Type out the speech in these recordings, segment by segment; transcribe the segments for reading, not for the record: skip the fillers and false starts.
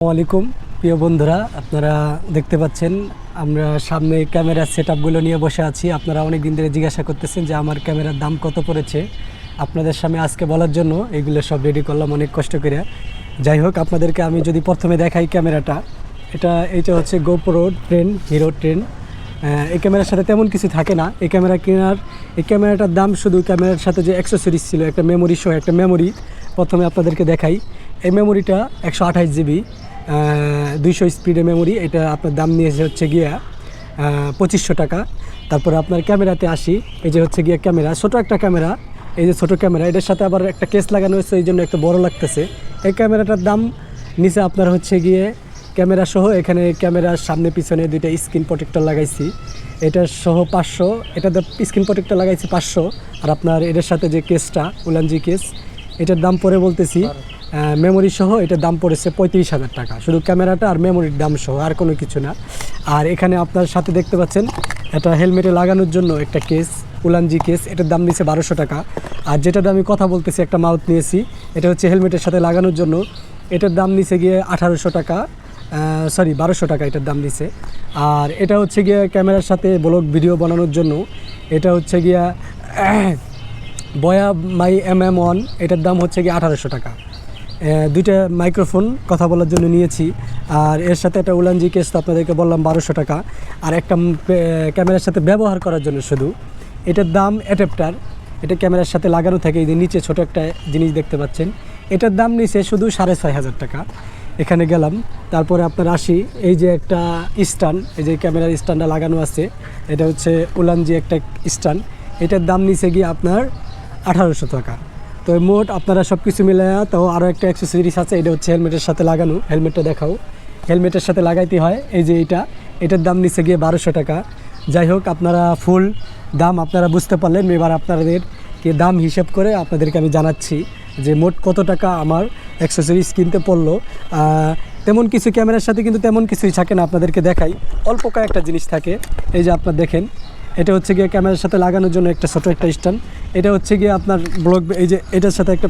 আসসালামাইকুম প্রিয় বন্ধুরা, আপনারা দেখতে পাচ্ছেন আমরা সামনে ক্যামেরার সেটআপগুলো নিয়ে বসে আছি। আপনারা অনেক দিন ধরে জিজ্ঞাসা করতেছেন যে আমার ক্যামেরার দাম কত পড়েছে। আপনাদের সামনে আজকে বলার জন্য এইগুলো সব রেডি করলাম অনেক কষ্ট করে। যাই হোক, আপনাদেরকে আমি যদি প্রথমে দেখাই ক্যামেরাটা, এইটা হচ্ছে গোপ্রো ট্রেন হিরো ট্রেন। এই ক্যামেরার সাথে তেমন কিছু থাকে না। এই ক্যামেরাটার দাম শুধু ক্যামেরার সাথে যে অ্যাক্সেসরিজ ছিল, একটা মেমোরি সহ একটা মেমোরি প্রথমে আপনাদেরকে দেখাই। এই মেমোরিটা 128 জিবি 200 স্পিডের মেমোরি। এটা আপনার দাম নিয়েছে হচ্ছে গিয়া 2500 টাকা। তারপরে আপনার ক্যামেরাতে আসি। এই যে হচ্ছে গিয়া ক্যামেরা, ছোটো একটা ক্যামেরা। এই যে ছোটো ক্যামেরা, এটার সাথে আবার একটা কেস লাগানো হয়েছে, এই জন্য একটু বড় লাগতেছে। এই ক্যামেরাটার দাম নিচে আপনার হচ্ছে গিয়ে ক্যামেরা সহ, এখানে ক্যামেরার সামনে পিছনে দুইটা স্ক্রিন প্রোটেক্টর লাগাইছি, এটা সহ 500। এটাতে স্ক্রিন প্রোটেক্টর লাগাইছি 500। আর আপনার এটার সাথে যে কেসটা উলানজি কেস, এটার দাম পরে বলতেছি মেমোরি সহ এটার দাম পড়েছে 35,000 টাকা, শুধু ক্যামেরাটা আর মেমোরির দাম সহ, আর কোনো কিছু না। আর এখানে আপনার সাথে দেখতে পাচ্ছেন এটা হেলমেটে লাগানোর জন্য একটা কেস, উলানজি কেস, এটার দাম নিয়েছে 1200 টাকা। আর যেটাতে আমি কথা বলতেছি একটা মাউথ নিয়েছি, এটা হচ্ছে হেলমেটের সাথে লাগানোর জন্য, এটার দাম নিচে গিয়ে 1800 টাকা, 1200 টাকা এটার দাম নিছে। আর এটা হচ্ছে গিয়ে ক্যামেরার সাথে ব্লগ ভিডিও বানানোর জন্য, এটা হচ্ছে গিয়া বয়া মাই MM1, এটার দাম হচ্ছে গিয়ে 1800 টাকা। দুইটা মাইক্রোফোন কথা বলার জন্য নিয়েছি। আর এর সাথে একটা উলানজি কেস তো আপনাদেরকে বললাম 1200 টাকা। আর একটা ক্যামেরার সাথে ব্যবহার করার জন্য শুধু, এটার দাম অ্যাডাপ্টার, এটা ক্যামেরার সাথে লাগানো থাকে। এই যে নিচে ছোটো একটা জিনিস দেখতে পাচ্ছেন, এটার দাম নিচে শুধু 6500 টাকা। এখানে গেলাম, তারপরে আপনার আসি, এই যে একটা স্ট্যান্ড, এই যে ক্যামেরার স্ট্যান্ডটা লাগানো আছে, এটা হচ্ছে উলানজি একটা স্ট্যান্ড, এটার দাম নিচে গিয়ে আপনার 1800 টাকা। তো মোট আপনারা সব কিছু মিলায়া, তাও আরও একটা অ্যাক্সেসরিজ আছে, এটা হচ্ছে হেলমেটের সাথে লাগানো। হেলমেটটা দেখাও, হেলমেটের সাথে লাগাইতে হয়। এই যে এটার দাম নিচে গিয়ে 1200 টাকা। যাই হোক, আপনারা ফুল দাম আপনারা বুঝতে পারলেন। এবার আপনাদেরকে দাম হিসেব করে আপনাদেরকে আমি জানাচ্ছি যে মোট কত টাকা আমার অ্যাক্সেসরিজ কিনতে পড়লো। তেমন কিছু ক্যামেরার সাথে কিন্তু তেমন কিছুই থাকে না, আপনাদেরকে দেখাই। অল্প কয়েকটা জিনিস থাকে। এই যে আপনার দেখেন, এটা হচ্ছে গিয়ে ক্যামেরার সাথে লাগানোর জন্য একটা ছোটো একটা স্ট্যান্ড। এটা হচ্ছে গিয়ে আপনার ব্লগ, এই যে এটার সাথে একটা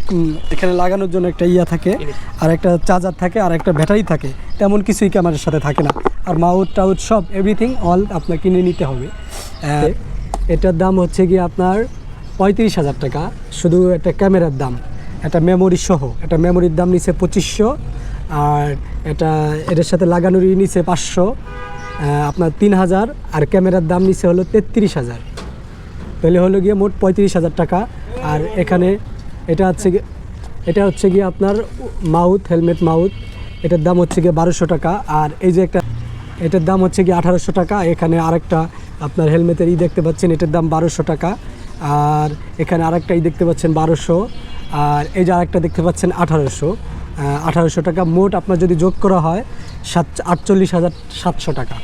এখানে লাগানোর জন্য একটা থাকে, আর একটা চার্জার থাকে, আর একটা ব্যাটারি থাকে। তেমন কিছুই ক্যামেরার সাথে থাকে না। আর মাউথ টাউথ সব এভরিথিং অল আপনার কিনে নিতে হবে। এটার দাম হচ্ছে গিয়ে আপনার 35,000 টাকা, শুধু একটা ক্যামেরার দাম। একটা মেমোরি সহ, একটা মেমোরির দাম নিচে 2500। আর এটার সাথে লাগানোরই নিচে 500, আপনার 3000। আর ক্যামেরার দাম নিচে হলো 33,000, তাহলে হলো গিয়ে মোট 35,000 টাকা। আর এখানে এটা হচ্ছে গিয়ে আপনার মাউথ, হেলমেট মাউথ, এটার দাম হচ্ছে গিয়ে 1200 টাকা। আর এই যে এটার দাম হচ্ছে গিয়ে 1800 টাকা। এখানে আরেকটা আপনার হেলমেটের দেখতে পাচ্ছেন, এটার দাম 1200 টাকা। আর এখানে আরেকটা দেখতে পাচ্ছেন 1200। আর এই যে আরেকটা দেখতে পাচ্ছেন 1800 টাকা। মোট আপনার যদি যোগ করা হয় 48,700 টাকা,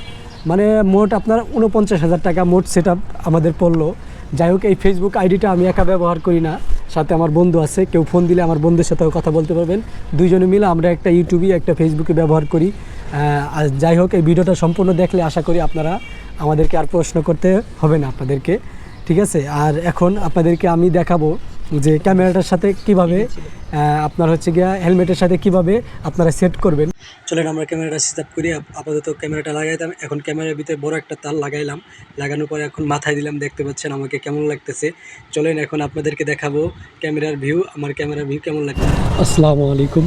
মানে মোট আপনার 49,000 টাকা মোট সেটআপ আমাদের পড়লো। যাই হোক, এই ফেসবুক আইডিটা আমি একা ব্যবহার করি না, সাথে আমার বন্ধু আছে। কেউ ফোন দিলে আমার বন্ধুর সাথেও কথা বলতে পারবেন। দুইজনে মিলে আমরা একটা ইউটিউবে একটা ফেসবুকে ব্যবহার করি। আর যাই হোক, এই ভিডিওটা সম্পূর্ণ দেখলে আশা করি আপনারা আমাদেরকে আর প্রশ্ন করতে হবে না আপনাদেরকে, ঠিক আছে। আর এখন আপনাদেরকে আমি দেখাবো যে ক্যামেরাটার সাথে কিভাবে আপনার হচ্ছে গিয়া হেলমেটের সাথে কিভাবে আপনারা সেট করবেন। চলেন আমরা ক্যামেরাটা সেট আপ করি। আপাতত ক্যামেরাটা লাগাইতাম, এখন ক্যামেরার ভিতরে বড় একটা তার লাগাইলাম। লাগানোর পরে এখন মাথায় দিলাম, দেখতে পাচ্ছেন আমাকে কেমন লাগতেছে। চলেন এখন আপনাদেরকে দেখাবো ক্যামেরার ভিউ, আমার ক্যামেরার ভিউ কেমন লাগছে। আসসালামু আলাইকুম,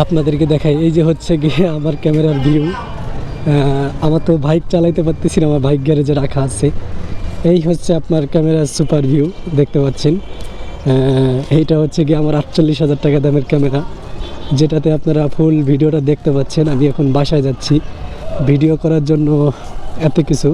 আপনাদেরকে দেখাই। এই যে হচ্ছে গিয়ে আমার ক্যামেরার ভিউ। আমার তো বাইক চালাইতে পারতেছি না, আমার বাইক গ্যারেজে রাখা আছে। এই হচ্ছে আপনার ক্যামেরার সুপার ভিউ, দেখতে পাচ্ছেন। এইটা হচ্ছে কি আমার 48,000 টাকা দামের ক্যামেরা, যেটাতে আপনারা ফুল ভিডিওটা দেখতে পাচ্ছেন। আমি এখন বাসায় যাচ্ছি ভিডিও করার জন্য, এত কিছু